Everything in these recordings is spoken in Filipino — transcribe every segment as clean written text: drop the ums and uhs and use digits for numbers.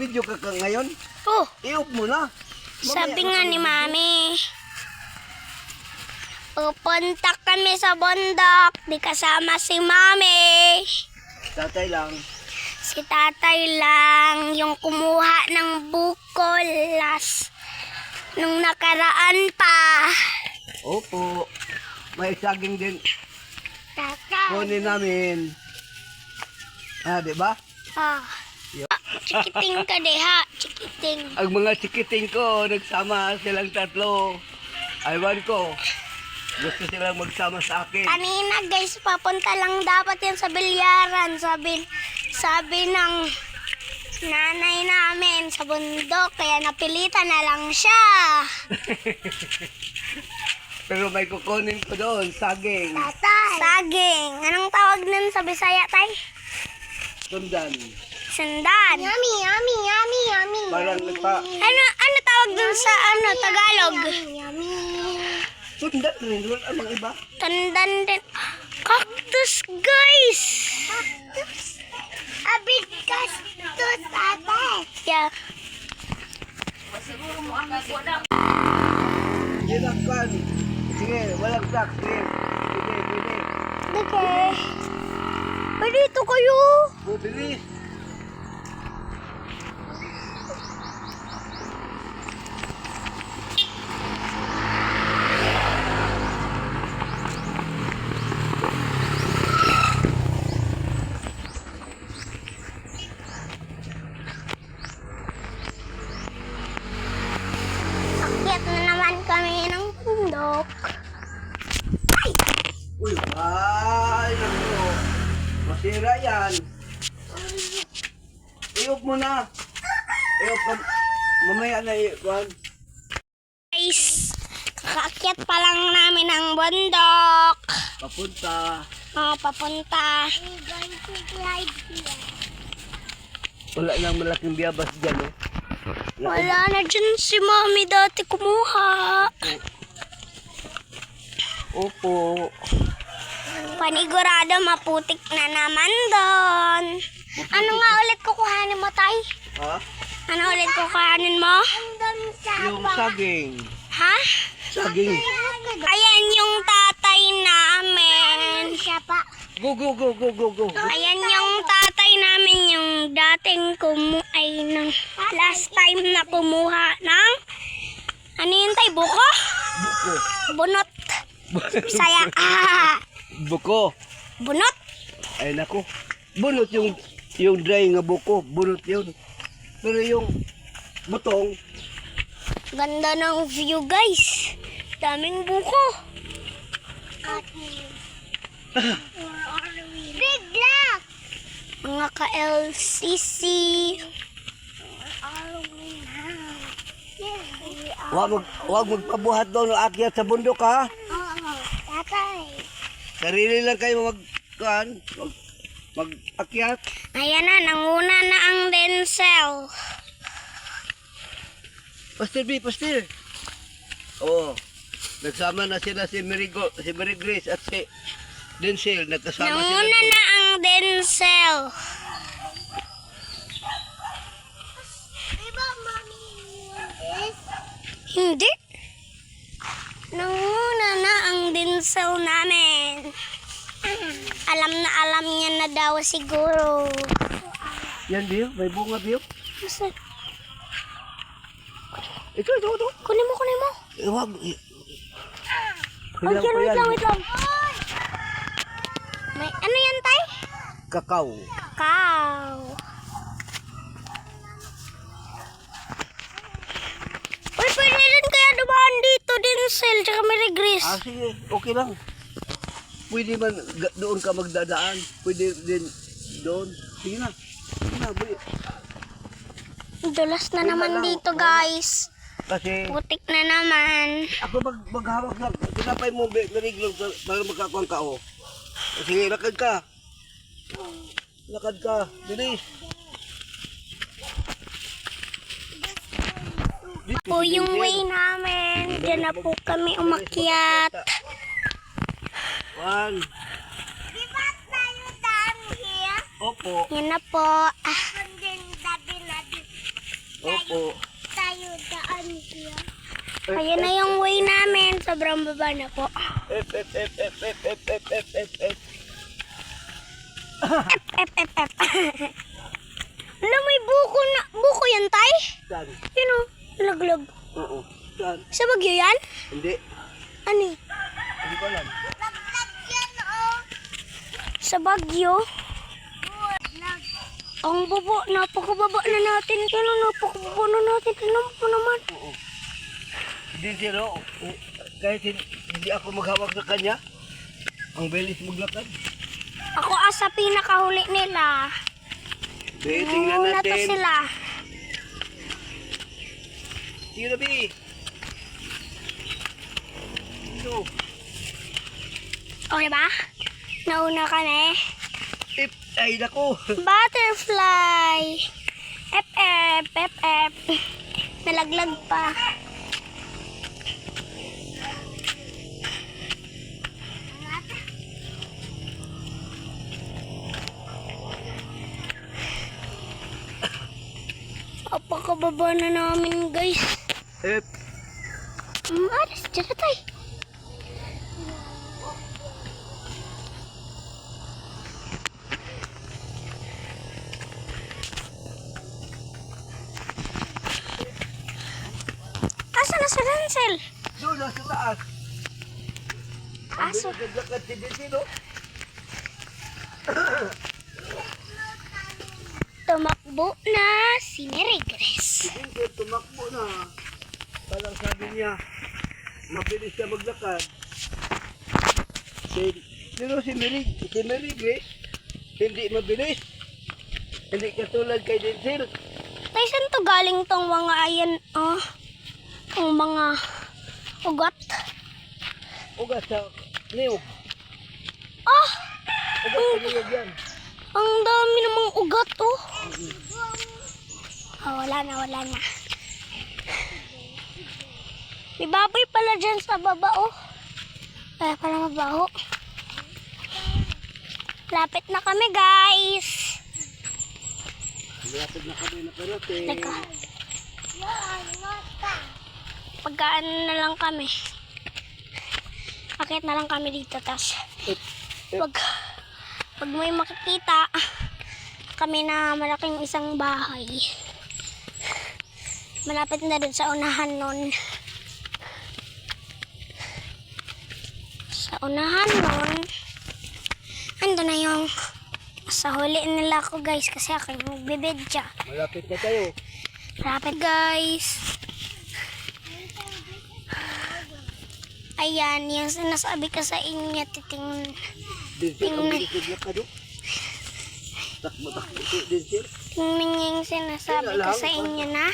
Nag-video ka ngayon? Oh, I-off mo na. sabi nga ni Mami, pupunta kami sa bundok. Di kasama si Mami. Tatay lang. Si tatay lang yung kumuha ng bukol nung nakaraan pa. Opo. May saging din. Tatay. Kunin namin. Di ba? Ah. Chikiting ka de ha. Chikiting. Ang mga chikiting ko, nagsama silang tatlo. Aywan ko. Gusto silang magsama sa akin. Kanina guys, papunta lang dapat yan sa bilyaran. Sabi ng nanay namin sa bundok. Kaya napilitan na lang siya. Pero may kukunin ko doon, saging. Tatay. Saging. Anong tawag nun sa Bisaya, tay? Sundan. Sundan. Yummy, yummy, yummy, yummy. Parang nagpa... Ano tawag dun sa Tagalog? Sundan rin. Wala amang iba. Sundan din. Cactus, guys. Cactus. A big cactus, ate. Yeah. Ginakpan. Sige, walang sak. Sige. Pili. Okay. Pwede ito kayo. Bilis. Akyat na naman kami ng bundok. Uy, ay, naku. Masira yan. I-off mo na. I-off ka. Mamaya na i-off. Guys, kakaakyat pa lang namin ang bundok. Papunta. Papunta. Wala nang malaking biyabas dyan, eh. Wala na dyan si Mami dati kumuha. Opo. Panigurado maputik na naman doon. Ano nga ulit kukuhanin mo, tay? Ha? Ano ulit kukuhanin mo? Yung saging. Ha? Saging. Ayan yung tatay namin. Go. Ayan yung tatay namin yung dating last time na kumuha ng ano yun, tay? Buko? Buko. Bunot. Bisaya. Buko. Bunot. Ay, naku. Bunot yung dry nga buko. Bunot yun. Pero yung butong, Ganda ng view, guys. Daming buko. Big luck! Mga ka-LCC. wag magpabuhat doon ng akyat sa bundok, ha? Tatay. Sarili lang kayo mag-akyat. Ayan na, nanguna na ang Denzel. Pastor. Oo. Nagsama na sila si Mary Grace at si Denzel. Nagkasama sila. Nanguna na ang Denzel. Hindi. Nanguna na ang Denzel namin. Alam na alam niya na daw siguro. Yan, Biyo. May bunga, Biyo. Basta, Ito. kunin mo. Wag. Wait lang. May ano yan, tay? Kakao. Kakao. Uy, pwede rin kaya dumaan dito, Denzel, tsaka Mary Grace. Sige. Okay lang. Pwede man doon ka magdadaan. Pwede din doon. Sige na. Biyo. Dulas na naman dito, guys. Kasi Putik na naman. ako maghawak na. Tinapay mo, Mary Grace, para magkakuang ka, oh. Sige, lakad ka. Bilis. Po yung way namin. Diyan na po kami umakyat. One. Di ba tayo daan here? Opo. Yan na po. And then sabi natin, Ayan na yung way namin. Sobrang baba na po. F, F, F, F, F, F, F, F, F, F. F. Ano, may buko na. Buko yan, tay? Saan? Yun o, laglag. Oo. Saan? Sa Bagyo yan? Hindi. Ano eh? Hindi ko alam. Sa Bagyo? Ang baba, napakababa na natin. Kailan napakababa na natin? Tignan mo naman. Oo. Hindi sila, kahit hindi ako maghawak sa kanya, ang bilis maglakad. Ako asa pinakahuli nila. Tingnan Una to natin. sila. Sige na, Bi. Ito. Okay ba? Nauna kami. Tip. Ay, naku. Butterfly. F. Nalaglag pa. Apakababa na namin, guys. F. Alas, dyan na tayo. Asa na si Denzel? Doon, nasa taas. Aso. Naglakad si Densilo. Tumakbo na si Mary Grace. Si Densilo tumakbo na. Parang sabi niya, mabilis siya maglakad. Pero si Mary Grace, hindi mabilis. Hindi katulad kay Densilo. Tay, saan to galing tong mga ayan, ang mga ugat? Ugat sa niyog. Ah! Ugat sa niyog yan. Ang dami namang ugat, oh. Wala na. May baboy pala dyan sa baba, oh. Kaya pala mabaho. Lapit na kami, guys. Lapit na kami na karote. Teka. Pagkaan na lang kami. Akit na lang kami dito, tas pag may makikita kami na malaking isang bahay, malapit na dun sa unahan nun. Sa unahan nun, ando na yung sa huli nila ako, guys, kasi ako yung magbibidya. Malapit na tayo. Malapit, guys. Ayan, yung sinasabi ko sa inyo, titingnan. Densilo, ang bilis maglakad. Takbo si Densilo. Tingnan niyo yung sinasabi ko sa inyo na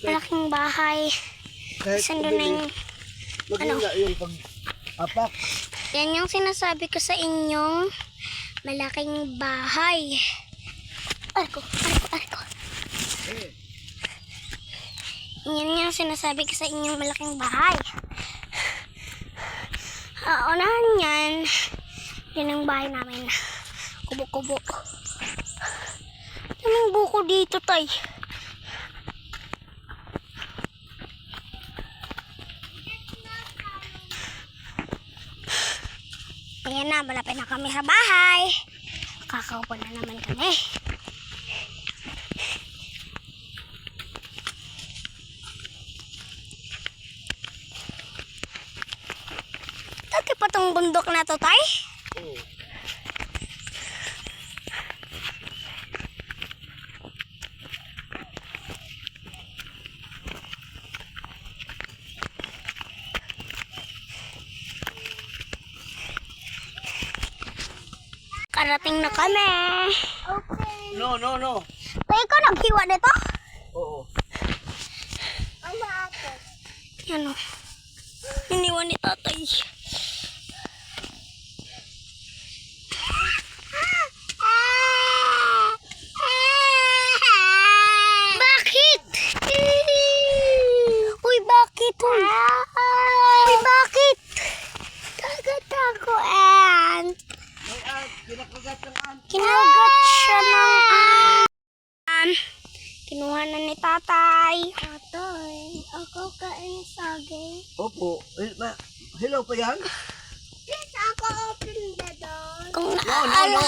malaking bahay. Kahit Saan doon na yung, maganda yung pag-apak. yan yung sinasabi ko sa inyong malaking bahay. Arko. Yan yung sinasabi ko sa inyong malaking bahay. Unahan yan. Yan ang bahay namin. Kubo-kubo. Daming buko dito, tay. Ayan na, malapit na kami sa bahay. Kakaupo na naman kami. Dati pa tong bundok na to, tay? Oo. Karating na kami. No. Tay, ikaw naghiwa dito? Oo. Yan o. Iniwan ni tatay. Bakit? Uy, bakit? Uy, bakit? Kagat ako, Ant. Kinakagat ng ant. Kinagat siya ng na ni tatay. Tatay, ako kain saging. Opo. Hello pa yan? Yes, ako open the door. Kung No.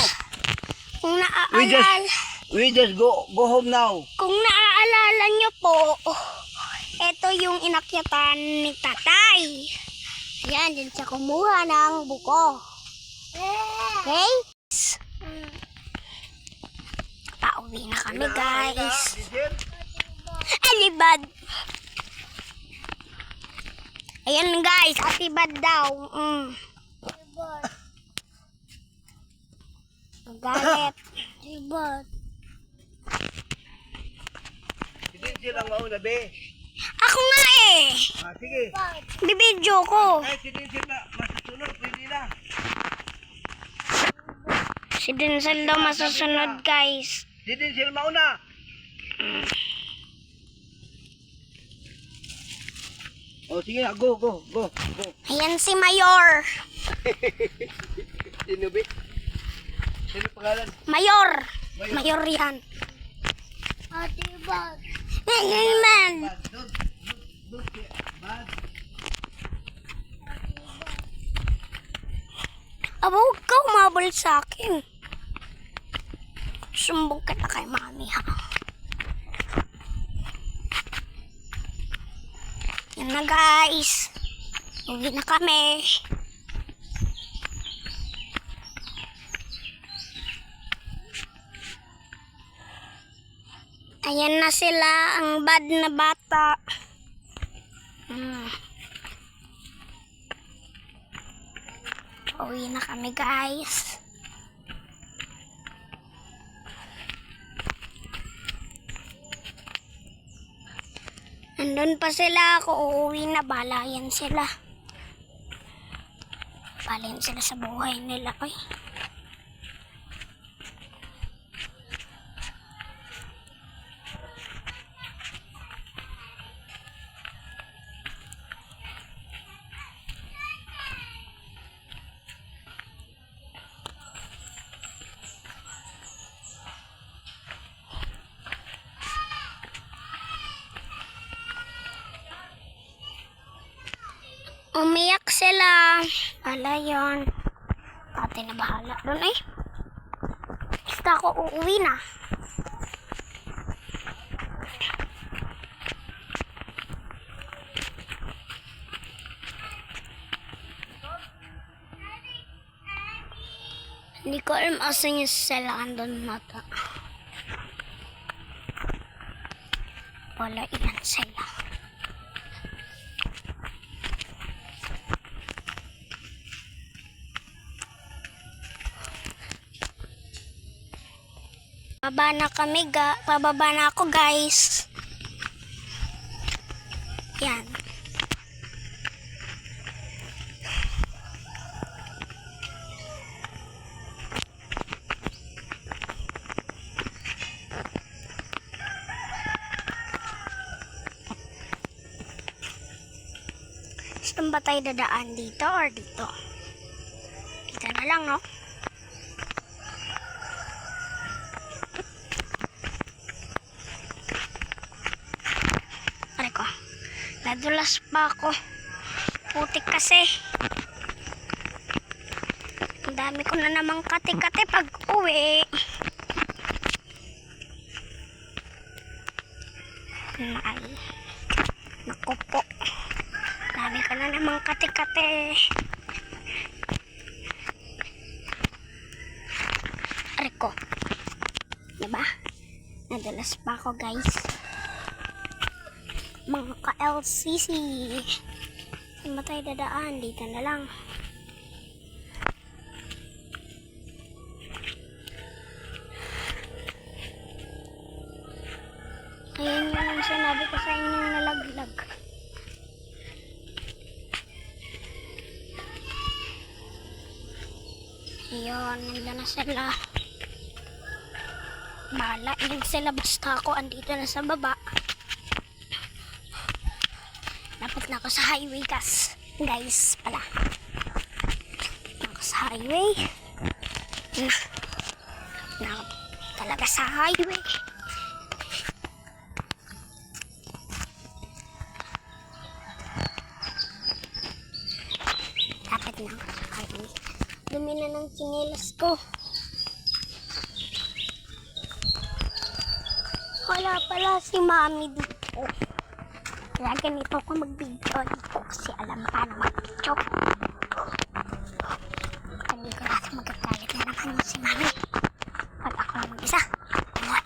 kung naaalala, We just go home now. kung naaalala nyo po, ito yung inakyatan ni tatay. Ayan, dyan siya kumuha ng buko. Okay? Pauwi na kami, guys. Alibad. Ayan, guys. Atibad daw. Galit. Atibad. Hindi sila mauna, be. Ako nga eh. Sige. Bibidyo ko. Ay, hindi sila masusunod. Pwede na. Si Denzel daw masusunod, guys. Hindi sila mauna. Oh, sige, go. Ayan si Mayor. Sino, be? Sino pangalan? Mayor. Mayor yan. Atibad. Man. Aba, huwag ka umabol sa akin. Sumbong kita kay mami, ha? Yan na, guys. Uwi na kami. Ayan na sila, ang bad na bata. Uwi na kami, guys. Nandun pa sila, ako uuwi na, balayan sila. Balayan sila sa buhay nila, oy. Umiyak sila. Wala yun. Ate na bahala doon eh. Basta ako uuwi na. Hindi ko alam asan yung selaan doon nata. Wala iyan sila. Pababa na ako, guys. Yan. Saan ba tayo dadaan? Dito or dito? Dito na lang, no? Nadulas pa ako. Putik kasi. Ang dami ko na namang kate-kate pag uwi. Ay. Naku po. Dami ko na namang kate-kate. Ariko. Diba? Nadulas pa ako, guys. Mga ka-LCC. Saan ba tayo dadaan? Dito na lang. Ayan yun ang sinabi ko sa inyong nalaglag. Ayan, nandun na sila. Bahala din sila basta ako andito na sa baba. Dapat na ako sa highway, guys pala. Ako sa highway. Na talaga sa highway. dumi na ng chinilas ko. Wala pala si Mami dito. Kaya ganito ako mag-video dito kasi alam paano mag-video. Panigurado magagalit na naman si Mami. Pag ako lang mag-isa. Ayan.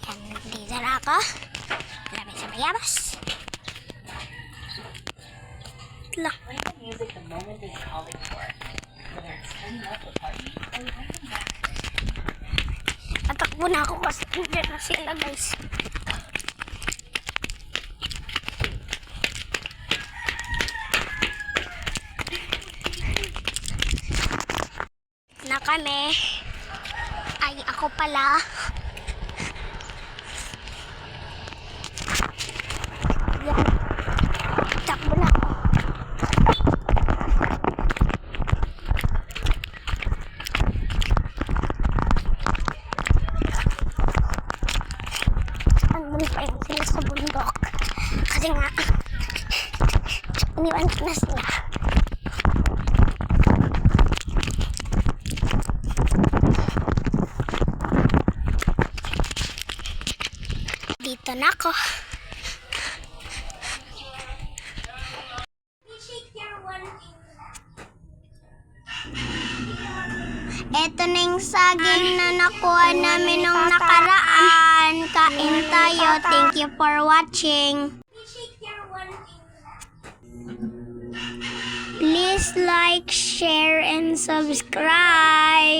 Yan, dito na ako. Marami sa mayabas. Lang. Music the moment is calling for, whether it's turning up a party or welcome back. Tatakbo na ako kasi hindi na sila guys. Na kami. Ay, ako pala. Yan. Takbo na ako. Andun pa yun sila sa bundok. Kasi nga, iniwan ko na sila. Dito na ako. Ito na yung saging na nakuha namin nung nakaraan. Kain tayo. Thank you for watching. Please like, share, and subscribe.